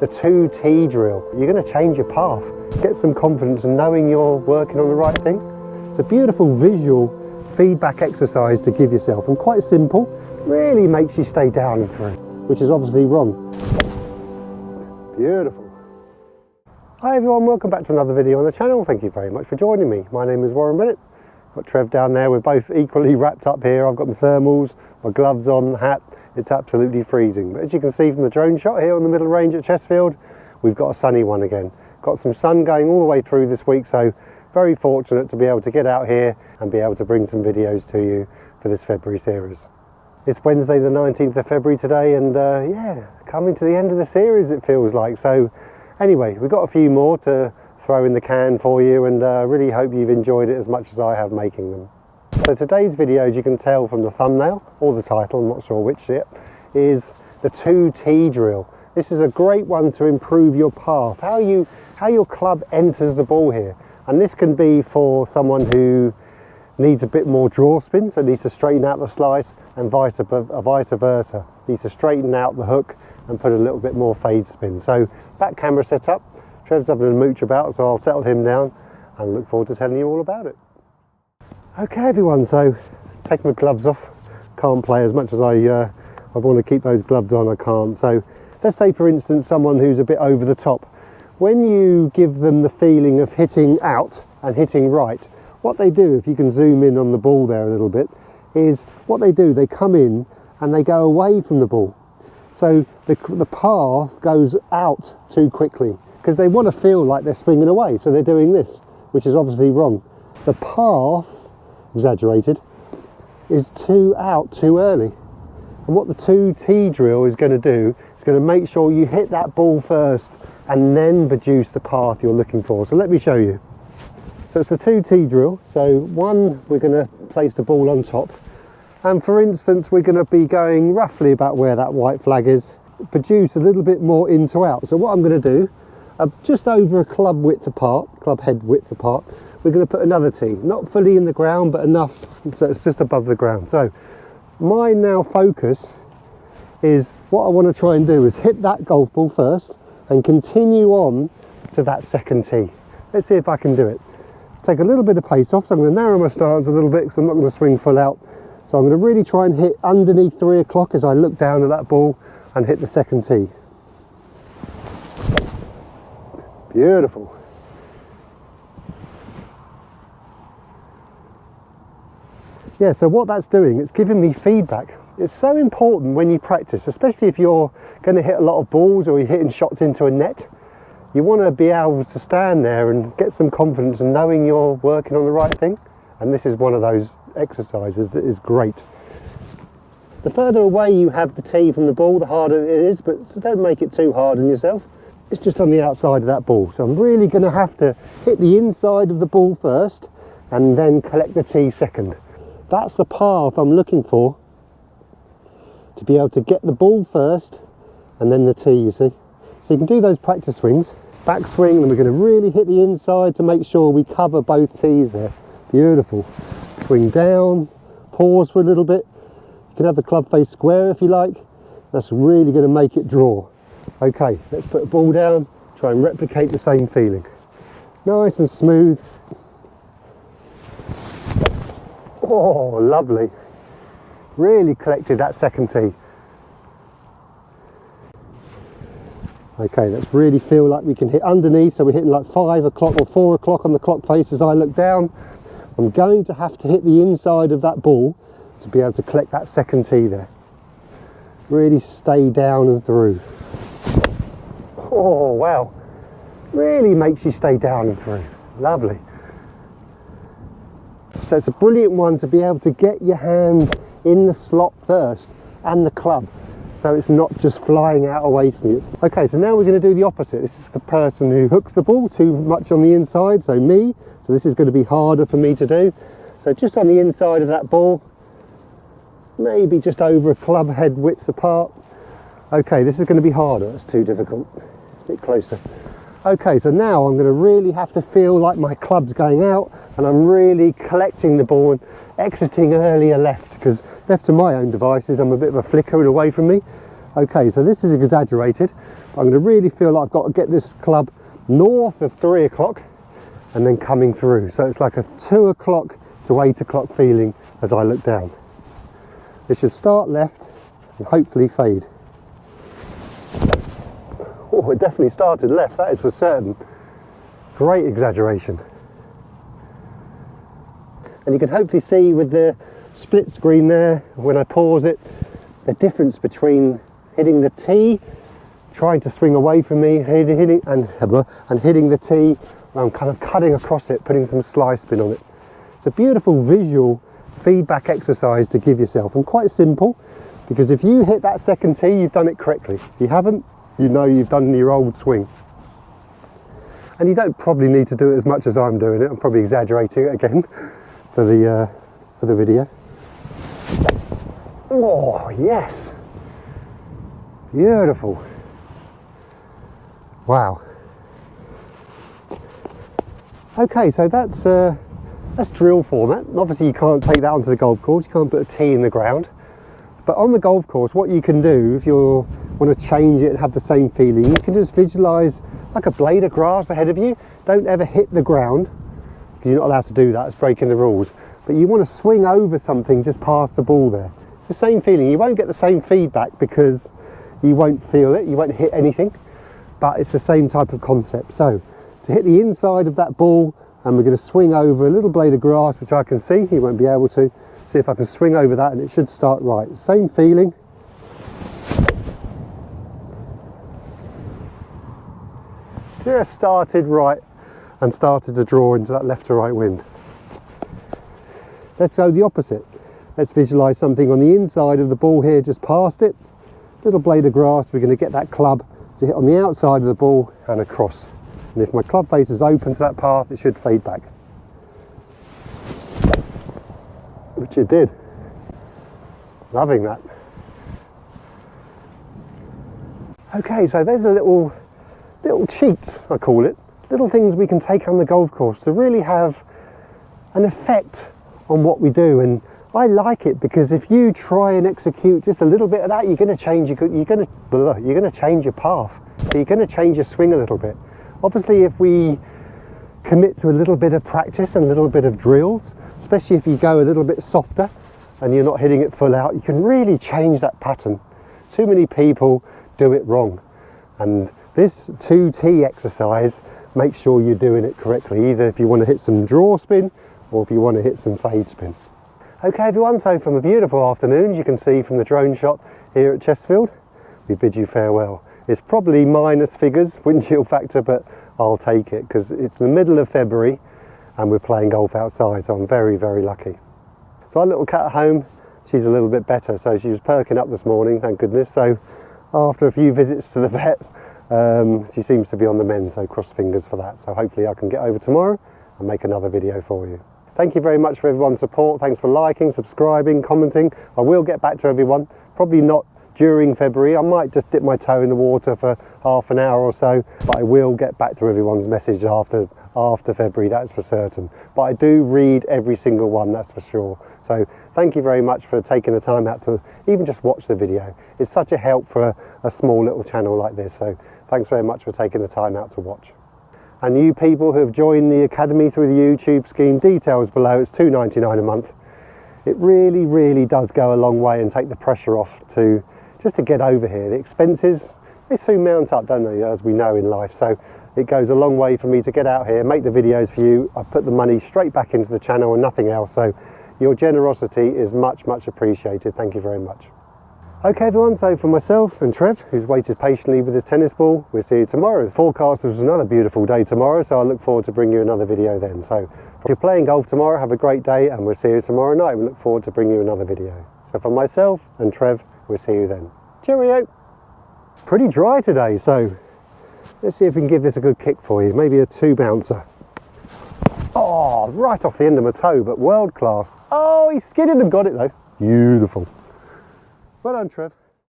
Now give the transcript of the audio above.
the 2T drill. You're going to change your path, get some confidence in knowing you're working on the right thing. It's a beautiful visual feedback exercise to give yourself, and quite simple, really makes you stay down and through, which is obviously wrong. Beautiful. Hi everyone, welcome back to another video on the channel. Thank you very much for joining me. My name is Warren Bennett. Got Trev down there, we're both equally wrapped up here. I've got my thermals, my gloves on, the hat. It's absolutely freezing. But as you can see from the drone shot here on the middle range at Chestfield, we've got a sunny one again. Got some sun going all the way through this week, so very fortunate to be able to get out here and be able to bring some videos to you for this February series. It's Wednesday the 19th of February today, and yeah, coming to the end of the series it feels like. So anyway, we've got a few more to throw in the can for you, and really hope you've enjoyed it as much as I have making them. So today's video, as you can tell from the thumbnail or the title, I'm not sure which yet, is the 2T drill. This is a great one to improve your path, how your club enters the ball here. And this can be for someone who needs a bit more draw spin, so needs to straighten out the slice, and vice versa. Needs to straighten out the hook and put a little bit more fade spin. So back camera set up, Trev's having a mooch about, so I'll settle him down and look forward to telling you all about it. Okay everyone, so take my gloves off. Can't play as much as I want to keep those gloves on, I can't. So let's say for instance someone who's a bit over the top. When you give them the feeling of hitting out and hitting right, what they do, if you can zoom in on the ball there a little bit, is what they do, they come in and they go away from the ball. So the path goes out too quickly because they want to feel like they're swinging away, so they're doing this, which is obviously wrong. The path, exaggerated, is out too early. And what the 2T drill is going to do is going to make sure you hit that ball first and then produce the path you're looking for. So let me show you. So it's the 2T drill. So one, we're going to place the ball on top, and for instance we're going to be going roughly about where that white flag is, produce a little bit more in to out. So what I'm going to do, just over a club head width apart, we're going to put another tee, not fully in the ground but enough so it's just above the ground. So my now focus is, what I want to try and do is hit that golf ball first and continue on to that second tee. Let's see if I can do it. Take a little bit of pace off, so I'm going to narrow my stance a little bit because I'm not going to swing full out. So I'm going to really try and hit underneath 3 o'clock as I look down at that ball and hit the second tee. Beautiful. Yeah, so what that's doing, it's giving me feedback. It's so important when you practice, especially if you're going to hit a lot of balls or you're hitting shots into a net. You want to be able to stand there and get some confidence in knowing you're working on the right thing. And this is one of those exercises that is great. The further away you have the tee from the ball, the harder it is, but so don't make it too hard on yourself. It's just on the outside of that ball. So I'm really going to have to hit the inside of the ball first and then collect the tee second. That's the path I'm looking for, to be able to get the ball first and then the tee, you see. So you can do those practice swings, back swing, and we're going to really hit the inside to make sure we cover both tees there. Beautiful. Swing down, pause for a little bit. You can have the club face square if you like. That's really going to make it draw. Okay, let's put a ball down, try and replicate the same feeling. Nice and smooth. Oh, lovely. Really collected that second tee. Okay, let's really feel like we can hit underneath, so we're hitting like 5 o'clock or 4 o'clock on the clock face as I look down. I'm going to have to hit the inside of that ball to be able to collect that second tee there. Really stay down and through. Oh, wow. Really makes you stay down and through. Lovely. So it's a brilliant one to be able to get your hand in the slot first and the club, so it's not just flying out away from you. Okay, so now we're going to do the opposite. This is the person who hooks the ball too much on the inside, so me. So this is going to be harder for me to do. So just on the inside of that ball, maybe just over a club head width apart. Okay, this is going to be harder. It's too difficult. A bit closer. Okay, so now I'm going to really have to feel like my club's going out and I'm really collecting the ball and exiting earlier left, because left to my own devices I'm a bit of a flicker and away from me. Okay, so this is exaggerated, I'm going to really feel like I've got to get this club north of 3 o'clock and then coming through. So it's like a 2 o'clock to 8 o'clock feeling as I look down. It should start left and hopefully fade. Oh, it definitely started left, that is for certain. Great exaggeration. And you can hopefully see with the split screen there, when I pause it, the difference between hitting the tee, trying to swing away from me, hitting the tee, I'm kind of cutting across it, putting some slide spin on it. It's a beautiful visual feedback exercise to give yourself, and quite simple, because if you hit that second tee, you've done it correctly. If you haven't, you know you've done your old swing. And you don't probably need to do it as much as I'm doing it. I'm probably exaggerating it again for the video. Oh yes, beautiful. Wow. Okay, so that's drill format. Obviously you can't take that onto the golf course, you can't put a tee in the ground. But on the golf course, what you can do if you want to change it and have the same feeling, you can just visualise like a blade of grass ahead of you. Don't ever hit the ground, because you're not allowed to do that, it's breaking the rules. But you want to swing over something just past the ball there. It's the same feeling. You won't get the same feedback because you won't feel it, you won't hit anything, but it's the same type of concept. So to hit the inside of that ball, and we're going to swing over a little blade of grass, which I can see, you won't be able to. See if I can swing over that and it should start right. Same feeling. Just started right and started to draw into that left to right wind. Let's go the opposite. Let's visualise something on the inside of the ball here, just past it. Little blade of grass, we're going to get that club to hit on the outside of the ball and across. And if my club face is open to that path, it should fade back. Which it did. Loving that. Okay, so there's a little cheats, I call it. Little things we can take on the golf course to really have an effect on what we do. And I like it because if you try and execute just a little bit of that, you're going to change your path. So you're going to change your swing a little bit. Obviously, if we commit to a little bit of practice and a little bit of drills, especially if you go a little bit softer and you're not hitting it full out, you can really change that pattern. Too many people do it wrong, and this 2T exercise makes sure you're doing it correctly, either if you want to hit some draw spin or if you want to hit some fade spin. Okay everyone, so from a beautiful afternoon, you can see from the drone shot here at Chestfield, we bid you farewell. It's probably minus figures, wind chill factor, but I'll take it because it's the middle of February and we're playing golf outside, so I'm very, very lucky. So our little cat at home, she's a little bit better, so she was perking up this morning, thank goodness. So after a few visits to the vet, she seems to be on the mend, so cross fingers for that. So hopefully I can get over tomorrow and make another video for you. Thank you very much for everyone's support. Thanks for liking, subscribing, commenting. I will get back to everyone, probably not during February. I might just dip my toe in the water for half an hour or so, but I will get back to everyone's message after February, that's for certain. But I do read every single one, that's for sure. So thank you very much for taking the time out to even just watch the video. It's such a help for a small little channel like this, so thanks very much for taking the time out to watch. And you people who have joined the Academy through the YouTube scheme, details below, it's $2.99 a month. It really, really does go a long way and take the pressure off just to get over here. The expenses, they soon mount up, don't they, as we know in life. So it goes a long way for me to get out here, make the videos for you. I put the money straight back into the channel and nothing else. So your generosity is much, much appreciated. Thank you very much. Okay everyone, so for myself and Trev, who's waited patiently with his tennis ball, we'll see you tomorrow. The forecast was another beautiful day tomorrow, so I look forward to bringing you another video then. So if you're playing golf tomorrow, have a great day, and we'll see you tomorrow night. We look forward to bringing you another video. So for myself and Trev, we'll see you then. Cheerio! Pretty dry today, so let's see if we can give this a good kick for you. Maybe a 2-bouncer. Oh, right off the end of my toe, but world class. Oh, he skidded and got it though. Beautiful. Well done, Trev.